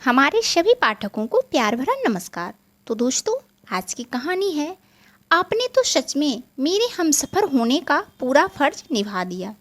हमारे सभी पाठकों को प्यार भरा नमस्कार। तो दोस्तों, आज की कहानी है आपने तो सच में मेरे हमसफ़र होने का पूरा फर्ज निभा दिया।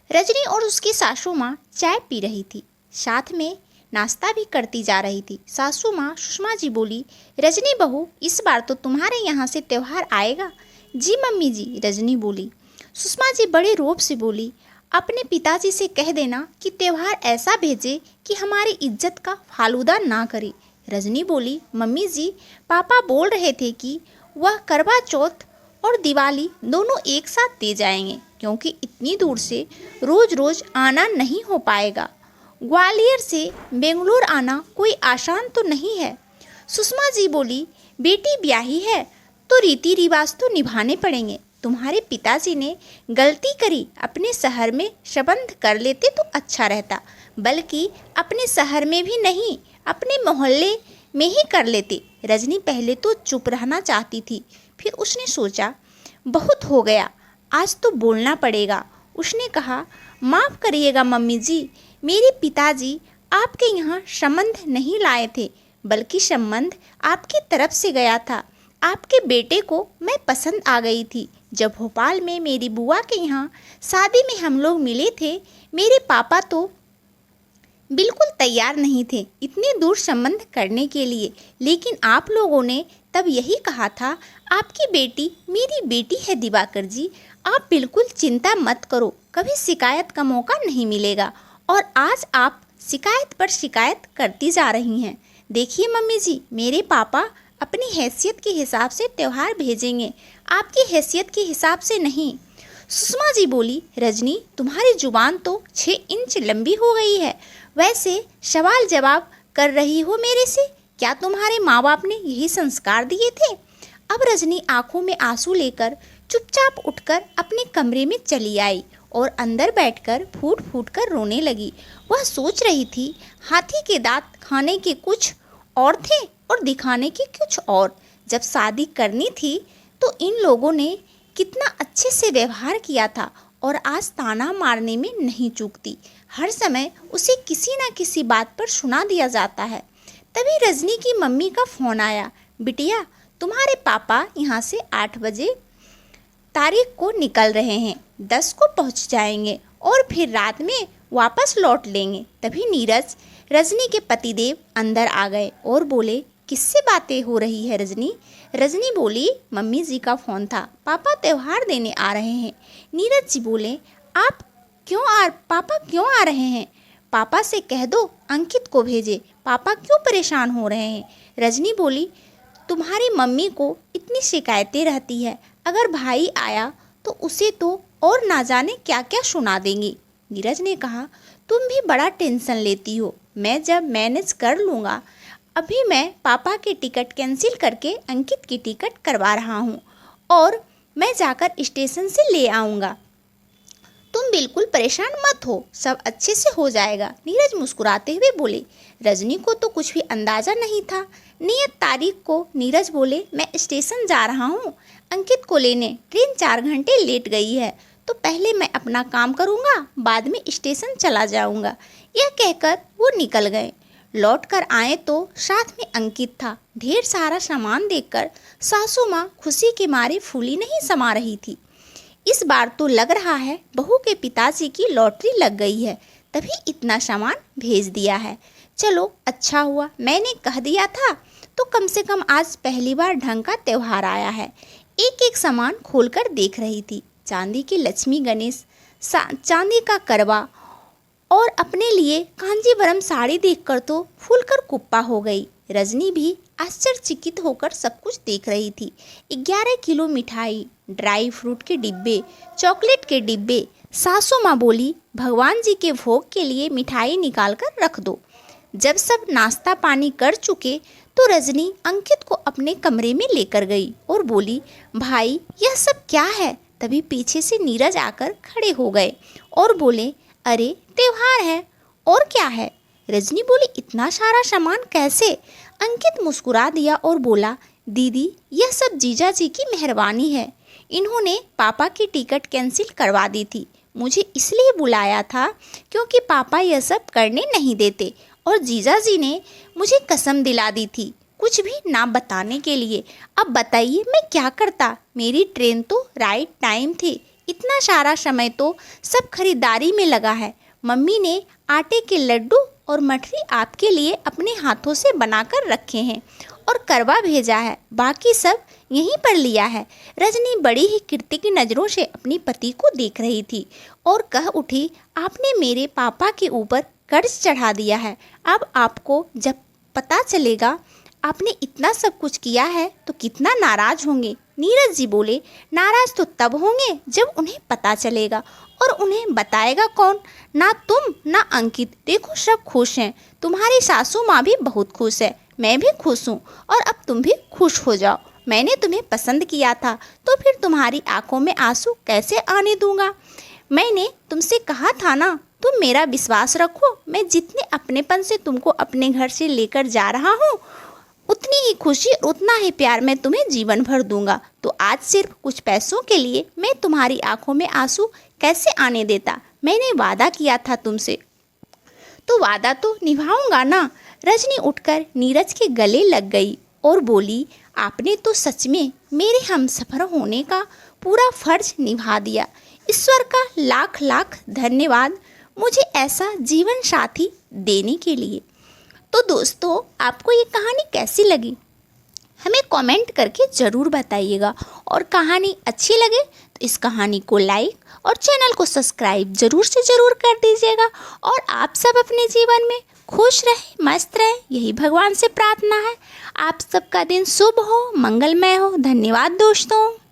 रजनी और उसकी सासू माँ चाय पी रही थी, साथ में नाश्ता भी करती जा रही थी। सासू माँ सुषमा जी बोली, रजनी बहू, इस बार तो तुम्हारे यहाँ से त्यौहार आएगा। जी मम्मी जी, रजनी बोली। सुषमा जी बड़े रोब से बोली, अपने पिताजी से कह देना कि त्योहार ऐसा भेजे कि हमारी इज्जत का फालूदा ना करे। रजनी बोली, मम्मी जी, पापा बोल रहे थे कि वह करवा चौथ और दिवाली दोनों एक साथ दे जाएंगे, क्योंकि इतनी दूर से रोज रोज आना नहीं हो पाएगा। ग्वालियर से बेंगलोर आना कोई आसान तो नहीं है। सुषमा जी बोली, बेटी ब्याही है तो रीति रिवाज तो निभाने पड़ेंगे। तुम्हारे पिताजी ने गलती करी, अपने शहर में संबंध कर लेते तो अच्छा रहता, बल्कि अपने शहर में भी नहीं, अपने मोहल्ले में ही कर लेते। रजनी पहले तो चुप रहना चाहती थी, फिर उसने सोचा बहुत हो गया, आज तो बोलना पड़ेगा। उसने कहा, माफ़ करिएगा मम्मी जी, मेरे पिताजी आपके यहाँ संबंध नहीं लाए थे, बल्कि संबंध आपकी तरफ से गया था। आपके बेटे को मैं पसंद आ गई थी। जब भोपाल में मेरी बुआ के यहाँ शादी में हम लोग मिले थे, मेरे पापा तो बिल्कुल तैयार नहीं थे इतने दूर संबंध करने के लिए, लेकिन आप लोगों ने तब यही कहा था, आपकी बेटी मेरी बेटी है दिवाकर जी, आप बिल्कुल चिंता मत करो, कभी शिकायत का मौका नहीं मिलेगा। और आज आप शिकायत पर शिकायत करती जा रही हैं। देखिए मम्मी जी, मेरे पापा अपनी हैसियत के हिसाब से त्यौहार भेजेंगे, आपकी हैसियत के हिसाब से नहीं। सुषमा जी बोली, रजनी, तुम्हारी जुबान तो 6 इंच लंबी हो गई है, वैसे सवाल जवाब कर रही हो मेरे से। क्या तुम्हारे माँ बाप ने यही संस्कार दिए थे? अब रजनी आंखों में आंसू लेकर चुपचाप उठकर अपने कमरे में चली आई और अंदर बैठकर फूट फूट कर रोने लगी। वह सोच रही थी, हाथी के दांत खाने के कुछ और थे और दिखाने की कुछ और। जब शादी करनी थी तो इन लोगों ने कितना अच्छे से व्यवहार किया था, और आज ताना मारने में नहीं चूकती। हर समय उसे किसी न किसी बात पर सुना दिया जाता है। तभी रजनी की मम्मी का फ़ोन आया, बिटिया, तुम्हारे पापा यहाँ से 8 बजे तारीख को निकल रहे हैं, 10 को पहुँच जाएंगे और फिर रात में वापस लौट लेंगे। तभी नीरज, रजनी के पतिदेव, अंदर आ गए और बोले, किससे बातें हो रही है रजनी? रजनी बोली, मम्मी जी का फ़ोन था, पापा त्यौहार देने आ रहे हैं। नीरज जी बोले, पापा क्यों आ रहे हैं? पापा से कह दो अंकित को भेजे, पापा क्यों परेशान हो रहे हैं? रजनी बोली, तुम्हारी मम्मी को इतनी शिकायतें रहती है, अगर भाई आया तो उसे तो और ना जाने क्या क्या सुना देंगी। नीरज ने कहा, तुम भी बड़ा टेंशन लेती हो, मैं जब मैनेज कर लूँगा। अभी मैं पापा के टिकट कैंसिल करके अंकित की टिकट करवा रहा हूँ और मैं जाकर स्टेशन से ले आऊँगा। तुम बिल्कुल परेशान मत हो, सब अच्छे से हो जाएगा। नीरज मुस्कुराते हुए बोले। रजनी को तो कुछ भी अंदाज़ा नहीं था। नियत तारीख को नीरज बोले, मैं स्टेशन जा रहा हूँ अंकित को लेने, ट्रेन 4 घंटे लेट गई है, तो पहले मैं अपना काम करूँगा, बाद में स्टेशन चला जाऊँगा। यह कहकर वो निकल गए। लौट कर आए तो साथ में अंकित था। ढेर सारा सामान देखकर सासू माँ खुशी के मारे फूली नहीं समा रही थी। इस बार तो लग रहा है बहू के पिताजी की लॉटरी लग गई है, तभी इतना सामान भेज दिया है। चलो अच्छा हुआ मैंने कह दिया था, तो कम से कम आज पहली बार ढंग का त्यौहार आया है। एक एक सामान खोलकर देख रही थी। चांदी की लक्ष्मी गणेश, चांदी का करवा और अपने लिए कांजीवरम साड़ी देखकर तो फूलकर कुप्पा हो गई। रजनी भी आश्चर्यचकित होकर सब कुछ देख रही थी। 11 किलो मिठाई, ड्राई फ्रूट के डिब्बे, चॉकलेट के डिब्बे। सासू माँ बोली, भगवान जी के भोग के लिए मिठाई निकाल कर रख दो। जब सब नाश्ता पानी कर चुके तो रजनी अंकित को अपने कमरे में लेकर गई और बोली, भाई यह सब क्या है? तभी पीछे से नीरज आकर खड़े हो गए और बोले, अरे त्योहार है और क्या है? रजनी बोली, इतना सारा सामान कैसे? अंकित मुस्कुरा दिया और बोला, दीदी यह सब जीजा जी की मेहरबानी है, इन्होंने पापा की टिकट कैंसिल करवा दी थी, मुझे इसलिए बुलाया था क्योंकि पापा यह सब करने नहीं देते और जीजा जी ने मुझे कसम दिला दी थी कुछ भी ना बताने के लिए। अब बताइए मैं क्या करता, मेरी ट्रेन तो राइट टाइम थी। इतना सारा समय तो सब खरीदारी में लगा है। मम्मी ने आटे के लड्डू और मठरी आपके लिए अपने हाथों से बनाकर रखे हैं और करवा भेजा है, बाकी सब यहीं पर लिया है। रजनी बड़ी ही कृत्य की नज़रों से अपनी पति को देख रही थी और कह उठी, आपने मेरे पापा के ऊपर कर्ज चढ़ा दिया है। अब आपको जब पता चलेगा आपने इतना सब कुछ किया है तो कितना नाराज होंगे। नीरज जी बोले, नाराज तो तब होंगे जब उन्हें पता चलेगा। और उन्हें बताएगा कौन? ना तुम ना अंकित। देखो सब खुश हैं, तुम्हारी सासू माँ भी बहुत खुश है, मैं भी खुश हूँ और अब तुम भी खुश हो जाओ। मैंने तुम्हें पसंद किया था तो फिर तुम्हारी आंखों में आंसू कैसे आने दूंगा। मैंने तुमसे कहा था ना, तुम मेरा विश्वास रखो। मैं जितने अपनेपन से तुमको अपने घर से लेकर जा रहा हूँ उतनी ही खुशी और उतना ही प्यार मैं तुम्हें जीवन भर दूंगा। तो आज सिर्फ कुछ पैसों के लिए मैं तुम्हारी आंखों में आंसू कैसे आने देता। मैंने वादा किया था तुमसे तो वादा तो निभाऊंगा ना। रजनी उठकर नीरज के गले लग गई और बोली, आपने तो सच में मेरे हमसफर होने का पूरा फर्ज निभा दिया। ईश्वर का लाख लाख धन्यवाद मुझे ऐसा जीवन साथी देने के लिए। तो दोस्तों, आपको ये कहानी कैसी लगी हमें कमेंट करके ज़रूर बताइएगा, और कहानी अच्छी लगे तो इस कहानी को लाइक और चैनल को सब्सक्राइब ज़रूर से ज़रूर कर दीजिएगा। और आप सब अपने जीवन में खुश रहें, मस्त रहें, यही भगवान से प्रार्थना है। आप सबका दिन शुभ हो, मंगलमय हो। धन्यवाद दोस्तों।